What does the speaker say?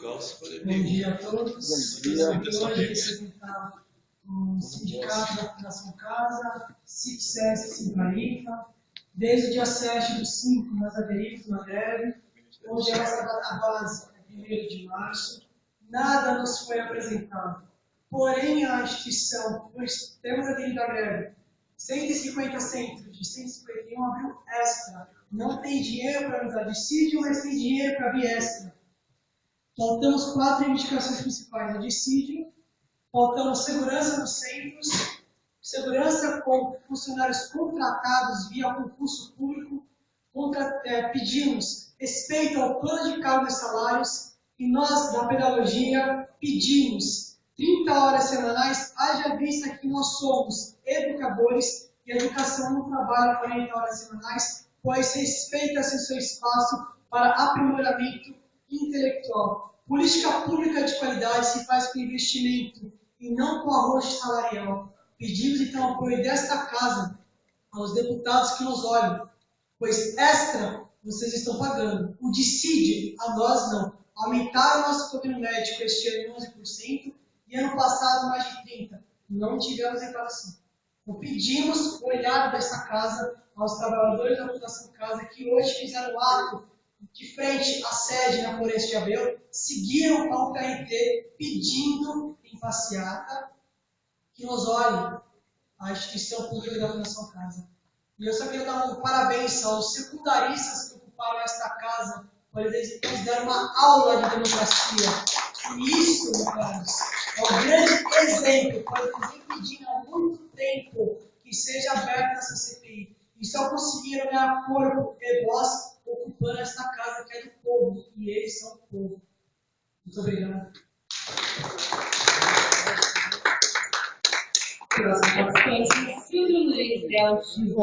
Bom dia a todos. Bom dia. Hoje representar o Sindicato da Fundação Casa, CITSES Simplarifa. Desde o dia 7/5 nós aderimos na greve. Hoje a nossa data base é 1º de março. Nada nos foi apresentado. Porém, a instituição, pois temos aderido à greve, 150 centros de 151 abriu extra. Não tem dinheiro para nos dar dissídio, mas tem dinheiro para abrir extra. Faltamos 4 reivindicações principais: a dissídio, faltamos segurança nos centros, segurança com funcionários contratados via concurso público, pedimos respeito ao plano de cargos e salários, e nós, da pedagogia, pedimos 30 horas semanais, haja vista que nós somos educadores e a educação não trabalha 40 horas semanais, pois respeita-se o seu espaço para aprimoramento intelectual. Política pública de qualidade se faz com investimento e não com arroxo salarial. Pedimos então apoio desta casa aos deputados que nos olham, pois extra vocês estão pagando. O dissídio, a nós não. Aumentaram o nosso convênio médico este ano em 11% e ano passado mais de 30%. Não tivemos reparação. Então pedimos o olhar desta casa aos trabalhadores da Fundação Casa que hoje fizeram um ato de frente à sede na Floresta de Abreu, seguiram ao KNT pedindo em passeata que nos olhem a instituição pública da Fundação Casa. E eu só queria dar um parabéns aos secundaristas que ocuparam esta casa, pois eles deram uma aula de democracia. E isso, meus caros, é um grande exemplo, pois eles vêm pedindo há muito tempo que seja aberta essa CPI. E só conseguiram ganhar corpo e voz ocupando esta casa que é do povo, e eles são o povo. Muito obrigado. Próximo participante, Silvio Luiz Delcio.